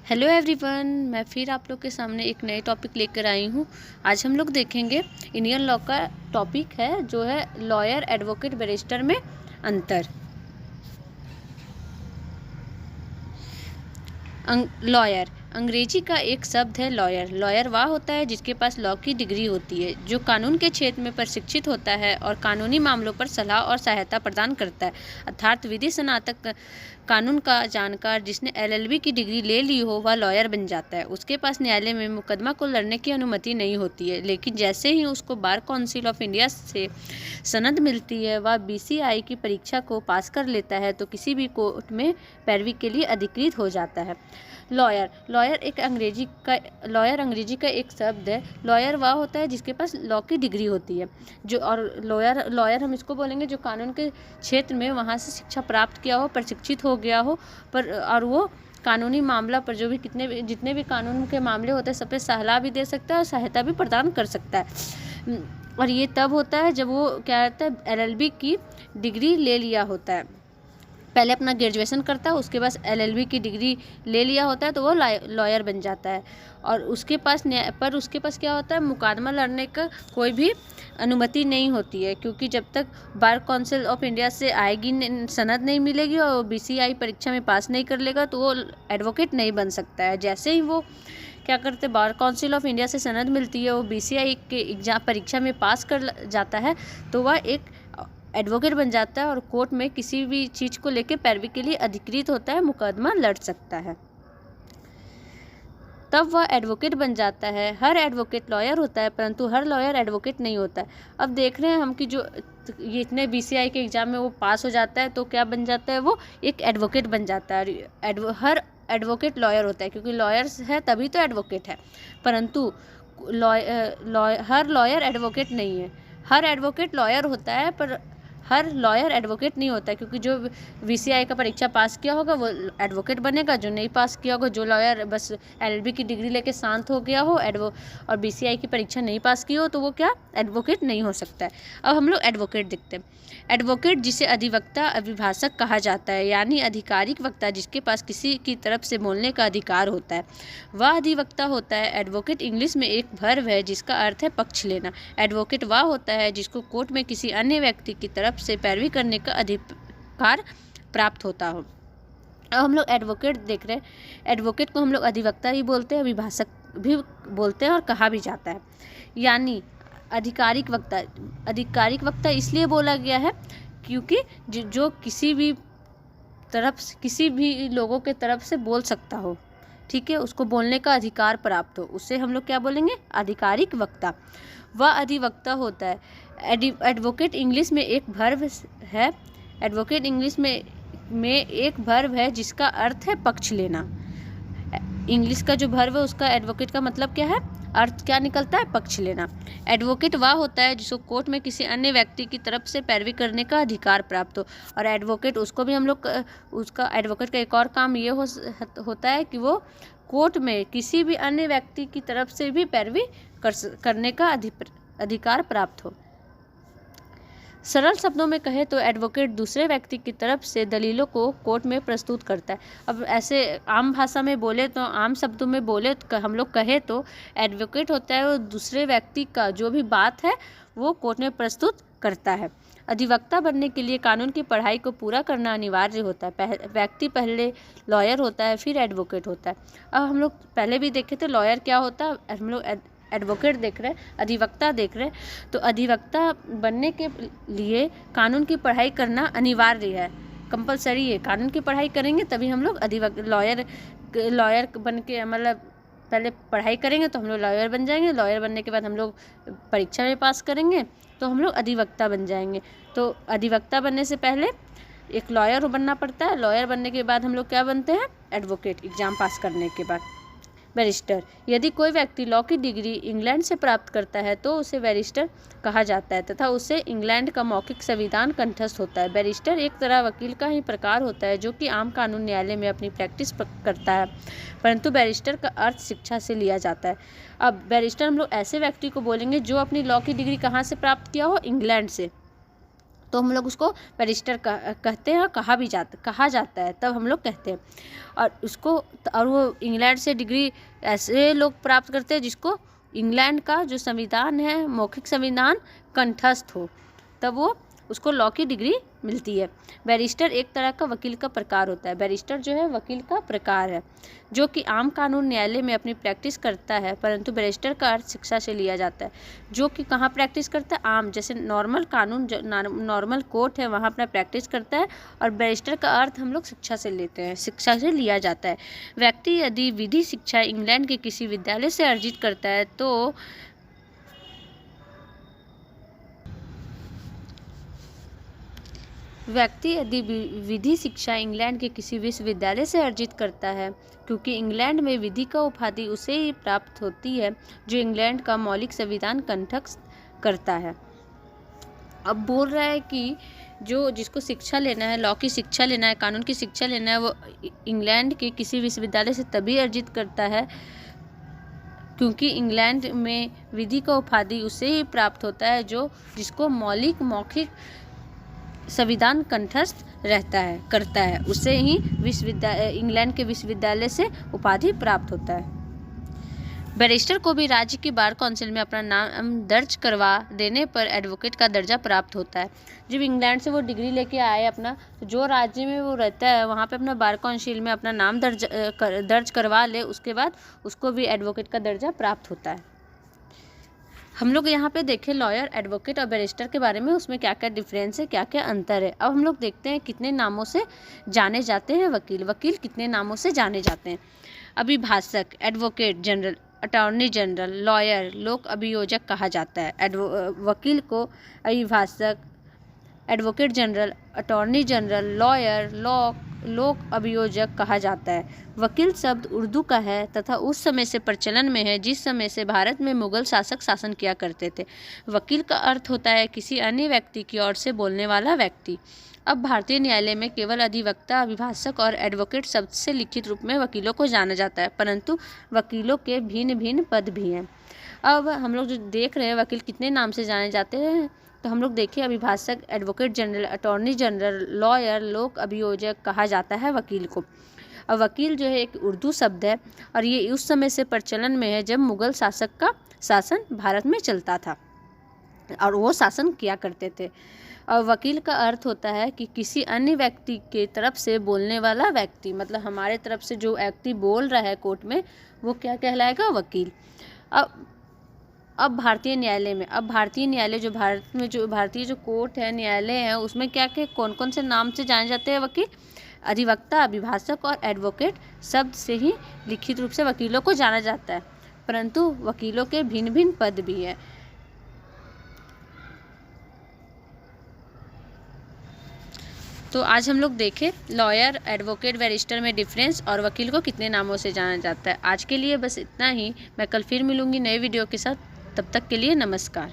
Hello everyone, मैं फिर आप लोग के सामने एक नए टॉपिक लेकर आई हूँ। आज हम लोग देखेंगे इंडियन लॉ का टॉपिक है जो है लॉयर, एडवोकेट, बैरिस्टर में अंतर। लॉयर अंग्रेजी का एक शब्द है लॉयर। लॉयर वह होता है जिसके पास लॉ की डिग्री होती है, जो कानून के क्षेत्र में प्रशिक्षित होता है और कानूनी मामलों पर सलाह और सहायता प्रदान करता है। अर्थात विधि स्नातक कानून का जानकार जिसने LLB की डिग्री ले ली हो वह लॉयर बन जाता है। उसके पास न्यायालय में मुकदमा को लड़ने की अनुमति नहीं होती है, लेकिन जैसे ही उसको बार काउंसिल ऑफ इंडिया से सनद मिलती है वह BCI की परीक्षा को पास कर लेता है तो किसी भी कोर्ट में पैरवी के लिए अधिकृत हो जाता है। लॉयर अंग्रेजी का एक शब्द है। लॉयर वह होता है जिसके पास लॉ की डिग्री होती है, जो और लॉयर हम इसको बोलेंगे जो कानून के क्षेत्र में वहाँ से शिक्षा प्राप्त किया हो, प्रशिक्षित हो गया हो, पर और वो कानूनी मामला पर जो भी जितने भी कानून के मामले होते हैं सब पे सलाह भी दे सकता है और सहायता भी प्रदान कर सकता है। और ये तब होता है जब वो क्या होता है LLB की डिग्री ले लिया होता है। पहले अपना ग्रेजुएशन करता है, उसके बाद LLB की डिग्री ले लिया होता है तो वो लॉयर बन जाता है। और उसके पास क्या होता है, मुकदमा लड़ने का कोई भी अनुमति नहीं होती है, क्योंकि जब तक बार काउंसिल ऑफ इंडिया से आएगी सनद नहीं मिलेगी और BCI परीक्षा में पास नहीं कर लेगा तो वो एडवोकेट नहीं बन सकता है। जैसे ही वो क्या करते, बार काउंसिल ऑफ इंडिया से सनद मिलती है, वो BCI के एग्जाम परीक्षा में पास कर जाता है तो वह एक एडवोकेट बन जाता है और कोर्ट में किसी भी चीज़ को लेकर पैरवी के लिए अधिकृत होता है, मुकदमा लड़ सकता है, तब वह एडवोकेट बन जाता है। हर एडवोकेट लॉयर होता है परंतु हर लॉयर एडवोकेट नहीं होता है। अब देख रहे हैं हम कि जो ये इतने BCI के एग्ज़ाम में वो पास हो जाता है तो क्या बन जाता है, वो एक एडवोकेट बन जाता है। हर एडवोकेट लॉयर होता है, क्योंकि लॉयर्स है तभी तो एडवोकेट है, परंतु हर लॉयर एडवोकेट नहीं है। हर एडवोकेट लॉयर होता है पर हर लॉयर एडवोकेट नहीं होता है, क्योंकि जो BCI का परीक्षा पास किया होगा वो एडवोकेट बनेगा, जो नहीं पास किया होगा, जो लॉयर बस LLB की डिग्री लेके शांत हो गया हो और BCI की परीक्षा नहीं पास की हो तो वो क्या एडवोकेट नहीं हो सकता है। अब हम लोग एडवोकेट देखते हैं। एडवोकेट जिसे अधिवक्ता अभिभाषक कहा जाता है, यानी आधिकारिक वक्ता जिसके पास किसी की तरफ से बोलने का अधिकार होता है, वह अधिवक्ता होता है। एडवोकेट इंग्लिश में एक वर्ब है जिसका अर्थ है पक्ष लेना। एडवोकेट वह होता है जिसको कोर्ट में किसी अन्य व्यक्ति की तरफ से पैरवी करने का अधिकार प्राप्त होता हो। अब हम लोग एडवोकेट देख रहे हैं। एडवोकेट को हम लोग अधिवक्ता भी बोलते हैं, अभिभाषक भी बोलते हैं और कहा भी जाता है। यानी आधिकारिक वक्ता इसलिए बोला गया है क्योंकि जो किसी भी लोगों के तरफ से बोल सकता हो, ठीक है, उसको बोलने का अधिकार प्राप्त हो, उससे हम लोग क्या बोलेंगे, आधिकारिक वक्ता। वह अधिवक्ता होता है। एडवोकेट इंग्लिश में एक वर्ब है। एडवोकेट इंग्लिश में एक वर्ब है जिसका अर्थ है पक्ष लेना। इंग्लिश का जो वर्ब है उसका एडवोकेट का मतलब क्या है, अर्थ क्या निकलता है, पक्ष लेना। एडवोकेट वह होता है जिसको कोर्ट में किसी अन्य व्यक्ति की तरफ से पैरवी करने का अधिकार प्राप्त हो। और एडवोकेट उसको भी हम लोग उसका एडवोकेट का एक और काम ये होता है कि वो कोर्ट में किसी भी अन्य व्यक्ति की तरफ से भी पैरवी करने का अधिकार प्राप्त हो। सरल शब्दों में कहे तो एडवोकेट दूसरे व्यक्ति की तरफ से दलीलों को कोर्ट में प्रस्तुत करता है। अब ऐसे आम भाषा में बोले तो, आम शब्दों में बोले तो हम लोग कहे तो एडवोकेट होता है वो दूसरे व्यक्ति का जो भी बात है वो कोर्ट में प्रस्तुत करता है। अधिवक्ता बनने के लिए कानून की पढ़ाई को पूरा करना अनिवार्य होता है। व्यक्ति पहले लॉयर होता है फिर एडवोकेट होता है। अब हम लोग पहले भी देखे थे लॉयर क्या होता है, हम लोग एडवोकेट देख रहे हैं, अधिवक्ता देख रहे हैं। तो अधिवक्ता बनने के लिए कानून की पढ़ाई करना अनिवार्य है, कंपलसरी है। कानून की पढ़ाई करेंगे तभी हम लोग लॉयर बन के, मतलब पहले पढ़ाई करेंगे तो हम लोग लॉयर बन जाएंगे। लॉयर बनने के बाद हम लोग परीक्षा में पास करेंगे तो हम लोग अधिवक्ता बन जाएंगे। तो अधिवक्ता बनने से पहले एक लॉयर बनना पड़ता है। लॉयर बनने के बाद हम लोग क्या बनते हैं, एडवोकेट, एग्जाम पास करने के बाद। बैरिस्टर, यदि कोई व्यक्ति लॉ की डिग्री इंग्लैंड से प्राप्त करता है तो उसे बैरिस्टर कहा जाता है तथा उसे इंग्लैंड का मौखिक संविधान कंठस्थ होता है। बैरिस्टर एक तरह वकील का ही प्रकार होता है जो कि आम कानून न्यायालय में अपनी प्रैक्टिस करता है, परंतु बैरिस्टर का अर्थ शिक्षा से लिया जाता है। अब बैरिस्टर हम लोग ऐसे व्यक्ति को बोलेंगे जो अपनी लॉ की डिग्री कहाँ से प्राप्त किया हो, इंग्लैंड से। तो हम लोग उसको बैरिस्टर कहते हैं और कहा जाता है, तब हम लोग कहते हैं। और वो इंग्लैंड से डिग्री ऐसे लोग प्राप्त करते हैं जिसको इंग्लैंड का जो संविधान है, मौखिक संविधान कंठस्थ हो, तब वो उसको लॉ की डिग्री मिलती है। बैरिस्टर एक तरह का वकील का प्रकार होता है। बैरिस्टर जो है वकील का प्रकार है जो कि आम कानून न्यायालय में अपनी प्रैक्टिस करता है, परंतु बैरिस्टर का अर्थ शिक्षा से लिया जाता है। जो कि कहाँ प्रैक्टिस करता है? आम, जैसे नॉर्मल कानून, जो नॉर्मल कोर्ट है वहाँ अपना प्रैक्टिस करता है, और बैरिस्टर का अर्थ हम लोग शिक्षा से लेते हैं, शिक्षा से लिया जाता है। व्यक्ति यदि विधि शिक्षा इंग्लैंड के किसी विद्यालय से अर्जित करता है तो विधि शिक्षा इंग्लैंड के किसी विश्वविद्यालय से अर्जित करता है, क्योंकि इंग्लैंड में विधि का उपाधि उसे ही प्राप्त होती है जो इंग्लैंड का मौलिक संविधान कंठस्थ करता है। अब बोल रहा है कि जिसको शिक्षा लेना है, लॉ की शिक्षा लेना है, कानून की शिक्षा लेना है, वो इंग्लैंड के किसी विश्वविद्यालय से तभी अर्जित करता है क्योंकि इंग्लैंड में विधि का उपाधि उसे ही प्राप्त होता है जिसको मौखिक संविधान कंठस्थ करता है, उससे ही इंग्लैंड के विश्वविद्यालय से उपाधि प्राप्त होता है। बैरिस्टर को भी राज्य की बार काउंसिल में अपना नाम दर्ज करवा देने पर एडवोकेट का दर्जा प्राप्त होता है। जब इंग्लैंड से वो डिग्री लेके आए अपना, तो जो राज्य में वो रहता है वहाँ पे अपना बार काउंसिल में अपना नाम दर्ज करवा ले, उसके बाद उसको भी एडवोकेट का दर्जा प्राप्त होता है। हम लोग यहाँ पे देखें लॉयर, एडवोकेट और बैरिस्टर के बारे में, उसमें क्या क्या डिफरेंस है, क्या क्या अंतर है। अब हम लोग देखते हैं कितने नामों से जाने जाते हैं वकील कितने नामों से जाने जाते हैं। अभिभाषक, advocate general, attorney general, lawyer, लोक अभियोजक कहा जाता है। वकील को अभिभाषक, advocate general, attorney general, lawyer, लोक अभियोजक कहा जाता है। वकील शब्द उर्दू का है तथा उस समय से प्रचलन में है जिस समय से भारत में मुगल शासक शासन किया करते थे। वकील का अर्थ होता है किसी अन्य व्यक्ति की ओर से बोलने वाला व्यक्ति। अब भारतीय न्यायालय में केवल अधिवक्ता, अभिभाषक और एडवोकेट शब्द से लिखित रूप में वकीलों को जाना जाता है, परंतु वकीलों के भिन्न भिन्न पद भी हैं। अब हम लोग जो देख रहे हैं वकील कितने नाम से जाने जाते हैं, तो हम लोग देखिए अभिभाषक, advocate general, attorney general, lawyer, लोक अभियोजक कहा जाता है वकील को। अब वकील जो है एक उर्दू शब्द है और ये उस समय से प्रचलन में है जब मुगल शासक का शासन भारत में चलता था और वो शासन किया करते थे। और वकील का अर्थ होता है कि किसी अन्य व्यक्ति के तरफ से बोलने वाला व्यक्ति, मतलब हमारे तरफ से जो व्यक्ति बोल रहा है कोर्ट में, वो क्या कहलाएगा? वकील। अब भारतीय न्यायालय जो भारत में जो भारतीय जो कोर्ट है, न्यायालय है, उसमें क्या क्या कौन कौन से नाम से जाने जाते हैं वकील? अधिवक्ता, अभिभाषक और एडवोकेट शब्द से ही लिखित रूप से वकीलों को जाना जाता है, परंतु वकीलों के भिन्न भिन्न पद भी हैं। तो आज हम लोग देखें लॉयर, एडवोकेट, बैरिस्टर में डिफरेंस और वकील को कितने नामों से जाना जाता है। आज के लिए बस इतना ही। मैं कल फिर मिलूंगी नए वीडियो के साथ। तब तक के लिए नमस्कार।